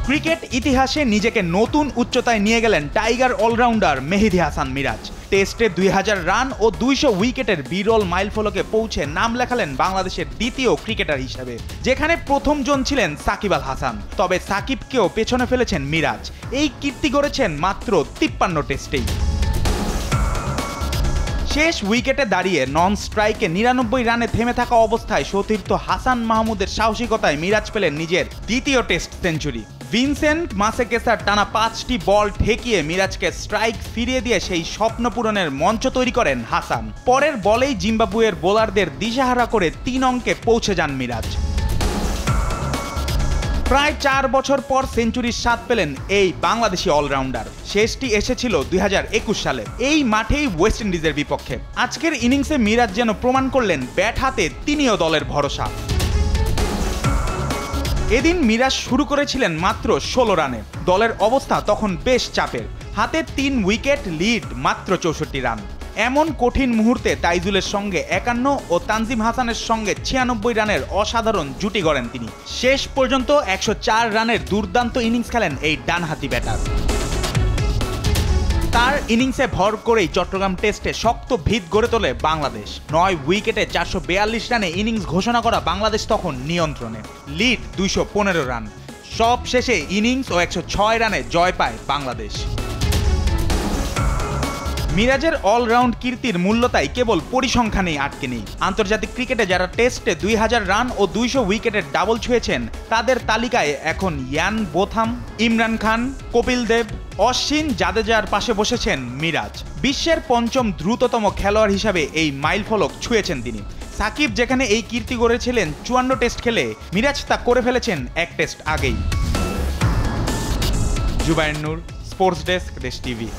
Cricket ইতিহাসে নিজেকে নতুন উচ্চতায় নিয়ে গেলেন টাইগার অলরাউন্ডার মেহেদী হাসান মিরাজ। টেস্টে 2000 রান ও 200 উইকেটের বিরল মাইলফলকে পৌঁছে নাম লেখালেন বাংলাদেশের দ্বিতীয় ক্রিকেটার হিসেবে, যেখানে প্রথম জন ছিলেন সাকিব আল হাসান। তবে সাকিবকেও পেছনে ফেলেছেন মিরাজ। এই কীর্তি গড়েছেন মাত্র 53 টেস্টেই। শেষ উইকেটে দাঁড়িয়ে নন স্ট্রাইকে 99 রানে থেমে থাকা অবস্থায় সতীর্থ হাসান মাহমুদের সাহসিকতায় মিরাজ পেলেন নিজের দ্বিতীয় টেস্ট সেঞ্চুরি। ভিনসেন্ট মাসেকেসার টানা 5টি বল ঠেকিয়ে মিরাজকে স্ট্রাইক ফিরিয়ে দিয়ে সেই স্বপ্ন পূরণের মঞ্চ তৈরি করেন হাসান। পরের বলেই জিম্বাবুয়ের বোলারদের দিশাহারা করে 3 অঙ্কে পৌঁছে যান মিরাজ। প্রায় 4 বছর পর সেঞ্চুরির স্বাদ পেলেন এই বাংলাদেশি অলরাউন্ডার। শেষটি এসেছিল 2021 সালে এই মাঠেই ওয়েস্ট ইন্ডিজের বিপক্ষে। আজকের ইনিংসে মিরাজ যেন প্রমাণ করলেন ব্যাট হাতে তিনিও দলের ভরসা। এদিন মিরাজ শুরু করেছিলেন মাত্র 16 রানে। দলের অবস্থা তখন বেশ চাপের। হাতে 3 উইকেট, লিড মাত্র 64 রান। এমন কঠিন মুহূর্তে তাইজুলের সঙ্গে 51 ও তানজিম হাসানের সঙ্গে 96 রানের অসাধারণ জুটি গড়েন তিনি। শেষ পর্যন্ত 104 রানের দুর্দান্ত ইনিংস খেলেন এই ডানহাতি ব্যাটার। তার ইনিংসে ভর করেই চট্টগ্রাম টেস্টে শক্ত ভিত গড়ে তোলে বাংলাদেশ। 9 উইকেটে 442 রানে ইনিংস ঘোষণা করা বাংলাদেশ তখন নিয়ন্ত্রণে। Lead 215 run. সব শেষে ইনিংস ও 106 রানে জয় পায় বাংলাদেশ। মিরাজের অলরাউন্ড কীর্তির মূল্য তাই কেবল পরিসংখ্যানেই আটকে নেই। আন্তর্জাতিক ক্রিকেটে যারা টেস্টে 2000 রান ও 200 উইকেটের ডাবল ছুঁয়েছেন তাদের তালিকায় এখন ইয়ান বোথাম, ইমরান খান, কপিল দেব, অশ্বিন, জাদেজার পাশে বসেছেন মিরাজ। বিশ্বের 5ম দ্রুততম খেলোয়াড় হিসাবে এই মাইলফলক ছুঁয়েছেন তিনি। সাকিব যেখানে এই কীর্তি গড়েছিলেন 54 টেস্ট খেলে, মিরাজ তা করে ফেলেছেন 1 টেস্ট আগেই। জুবায়ের নূর, স্পোর্টস ডেস্ক, দেশ টিভি।